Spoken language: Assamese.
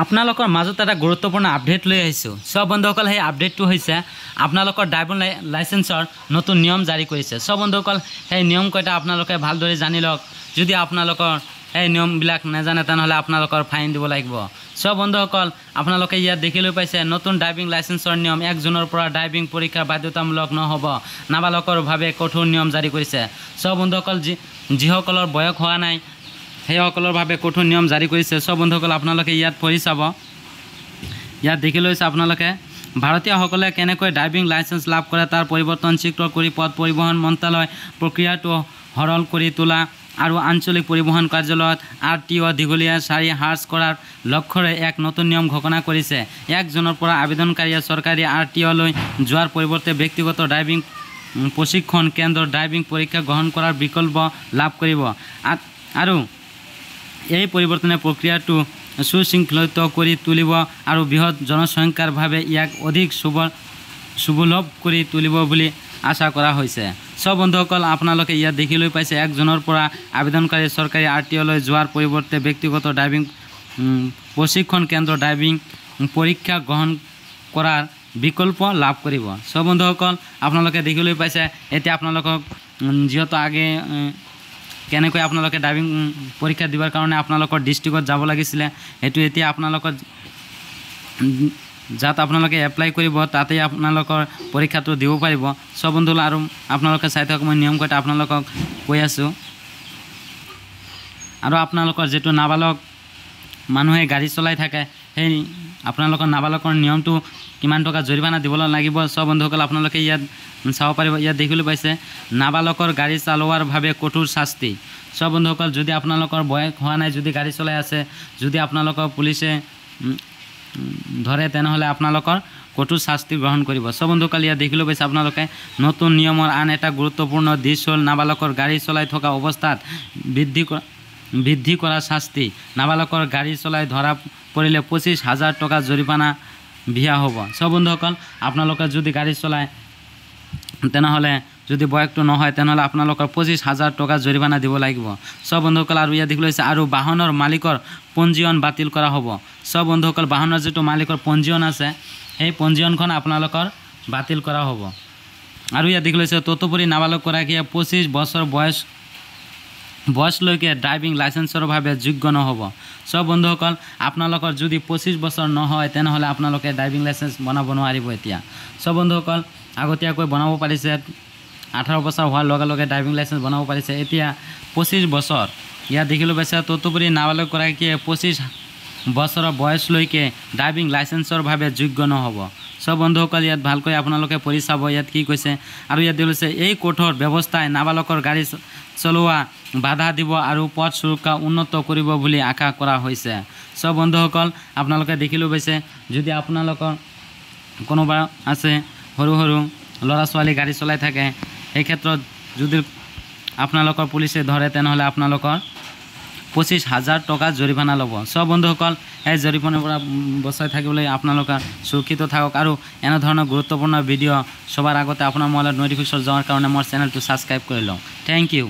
আপোনালোকৰ মাজত এটা গুৰুত্বপূৰ্ণ আপডেট লৈ আহিছোঁ। সব বন্ধুসকল, সেই আপডেটটো হৈছে আপোনালোকৰ ড্ৰাইভিং লাইচেন্সৰ নতুন নিয়ম জাৰি কৰিছে। সব বন্ধুসকল, সেই নিয়মকেইটা আপোনালোকে ভালদৰে জানি লওক। যদি আপোনালোকৰ এই নিয়মবিলাক নাজানে তেনেহ'লে আপোনালোকৰ ফাইন দিব লাগিব। সব বন্ধুসকল, আপোনালোকে ইয়াত দেখিলৈ পাইছে নতুন ড্ৰাইভিং লাইচেন্সৰ নিয়ম 1 জুনৰ পৰা ড্ৰাইভিং পৰীক্ষা বাধ্যতামূলক নহ'ব। নাবালকৰভাৱে কঠোৰ নিয়ম জাৰি কৰিছে। সব বন্ধুসকল, যিসকলৰ বয়স হোৱা নাই সেইসকলৰ বাবে কঠোৰ নিয়ম জাৰি কৰিছে। সব বন্ধুসকল, আপোনালোকে ইয়াত পঢ়ি চাব। ইয়াত দেখি লৈছে আপোনালোকে ভাৰতীয়সকলে কেনেকৈ ড্ৰাইভিং লাইচেন্স লাভ কৰে তাৰ পৰিৱৰ্তনশীল কৰি পথ পৰিবহণ মন্ত্ৰালয় প্ৰক্ৰিয়াটো সৰল কৰি তোলা আৰু আঞ্চলিক পৰিবহণ কাৰ্যালয়ত RTO দীঘলীয়া শাৰী হ্ৰাস কৰাৰ লক্ষ্যৰে এক নতুন নিয়ম ঘোষণা কৰিছে। 1 জুনৰ পৰা আবেদনকাৰীয়ে চৰকাৰী RTOলৈ যোৱাৰ পৰিৱৰ্তে ব্যক্তিগত ড্ৰাইভিং প্ৰশিক্ষণ কেন্দ্ৰৰ ড্ৰাইভিং পৰীক্ষা গ্ৰহণ কৰাৰ বিকল্প লাভ কৰিব আৰু এই পৰিৱৰ্তনে প্ৰক্ৰিয়াটো সুশৃংখলিত কৰি তুলিব আৰু বৃহৎ জনসংখ্যাৰ বাবে ইয়াক অধিক সুলভ কৰি তুলিব বুলি আশা কৰা হৈছে। সব বন্ধুসকল, আপোনালোকে ইয়াত দেখিলৈ পাইছে 1 জুনৰ পৰা আবেদনকাৰী চৰকাৰী RTOলৈ যোৱাৰ পৰিৱৰ্তে ব্যক্তিগত ড্ৰাইভিং প্ৰশিক্ষণ কেন্দ্ৰৰ ড্ৰাইভিং পৰীক্ষা গ্ৰহণ কৰাৰ বিকল্প লাভ কৰিব। সব বন্ধুসকল, আপোনালোকে দেখিলৈ পাইছে এতিয়া আপোনালোকক যিহেতু আগে কেনেকৈ আপোনালোকে ড্ৰাইভিং পৰীক্ষা দিবৰ কাৰণে আপোনালোকৰ ডিষ্ট্ৰিক্টত যাব লাগিছিলে, সেইটো এতিয়া আপোনালোকৰ যাত আপোনালোকে এপ্লাই কৰিব তাতেই আপোনালোকৰ পৰীক্ষাটো দিব পাৰিব। সব বন্ধু, আৰু আপোনালোকে চাই থাকক, মই নিয়মকেইটা আপোনালোকক কৈ আছোঁ। আৰু আপোনালোকৰ যিটো নাবালক মানুহে গাড়ী চলাই থাকে সেই আপোনালোকৰ নাবালকৰ নিয়মটো কিমান টকা জৰিমনা দিব লাগিব। সব বন্ধুসকল, আপোনালোকে ইয়াত চাব পাৰিব। ইয়াত দেখিবলৈ পাইছে নাবালকৰ গাড়ী চলোৱাৰ বাবে কঠোৰ শাস্তি। সব বন্ধুসকল, যদি আপোনালোকৰ বয়স হোৱা নাই, যদি গাড়ী চলাই আছে, যদি আপোনালোকৰ পুলিচে ধৰে তেনেহ'লে আপোনালোকৰ কঠোৰ শাস্তি গ্ৰহণ কৰিব। সব বন্ধুসকল, ইয়াত দেখিবলৈ পাইছে আপোনালোকে নতুন নিয়মৰ আন এটা গুৰুত্বপূৰ্ণ দিশ হ'ল নাবালকৰ গাড়ী চলাই থকা অৱস্থাত বৃদ্ধি কৰা শাস্তি। নাবালকৰ গাড়ী চলাই ধৰা পৰিলে 25,000 টকা জৰিমনা বিহা হ'ব। সব বন্ধুসকল, আপোনালোকে যদি গাড়ী চলায় তেনেহ'লে যদি বয়সটো নহয় তেনেহ'লে আপোনালোকৰ 25,000 টকা জৰিমনা দিব লাগিব। সব বন্ধুসকল, আৰু ইয়াত দেখিবলৈ পাইছে আৰু বাহনৰ মালিকৰ পঞ্জীয়ন বাতিল কৰা হ'ব। সব বন্ধুসকল, বাহনৰ যিটো মালিকৰ পঞ্জীয়ন আছে সেই পঞ্জীয়নখন আপোনালোকৰ বাতিল কৰা হ'ব। আৰু ইয়াত দেখিবলৈ পাইছে তদুপৰি নাবালকগৰাকীয়ে 25 বছৰ বয়সলৈকে ড্ৰাইভিং লাইচেন্সৰ বাবে যোগ্য নহ'ব। সব বন্ধুসকল, আপোনালোকৰ যদি 25 বছৰ নহয় তেনেহ'লে আপোনালোকে ড্ৰাইভিং লাইচেন্স বনাব নোৱাৰিব। এতিয়া সব বন্ধুসকল, আগতীয়াকৈ বনাব পাৰিছে, 18 বছৰ হোৱাৰ লগে লগে ড্ৰাইভিং লাইচেন্স বনাব পাৰিছে। এতিয়া 25 বছৰ ইয়াত দেখিবলৈ পাইছে তদুপৰি নাবালকগৰাকীয়ে 25 বছৰৰ বয়সলৈকে ড্ৰাইভিং লাইচেন্সৰ বাবে যোগ্য নহ'ব। সব বন্ধুসকল, ইয়াত ভালকৈ আপোনালোকে পঢ়ি চাব ইয়াত কি কৈছে। আৰু ইয়াত দেখিছে এই কঠোৰ ব্যৱস্থাই নাবালকৰ গাড়ী চলোৱা বাধা দিব আৰু পথ সুৰক্ষা উন্নত কৰিব বুলি আশা কৰা হৈছে। সব বন্ধুসকল, আপোনালোকে দেখিলৈ পাইছে যদি আপোনালোকৰ কোনোবা আছে সৰু সৰু ল'ৰা ছোৱালী গাড়ী চলাই থাকে, এই ক্ষেত্ৰত যদি আপোনালোকৰ পুলিচে ধৰে তেনেহ'লে আপোনালোকৰ 25,000 টকা জৰিমনা ল'ব। সব বন্ধুসকল, এই জৰিমনাৰ পৰা বচাই থাকিবলৈ আপোনালোকে সুৰক্ষিত থাকক আৰু এনেধৰণৰ গুৰুত্বপূৰ্ণ ভিডিঅ' সবাৰ আগতে আপোনাৰ মোবাইলত নটিফিকেশ্যন যোৱাৰ কাৰণে মোৰ চেনেলটো ছাবস্ক্ৰাইব কৰি লওক। Thank U.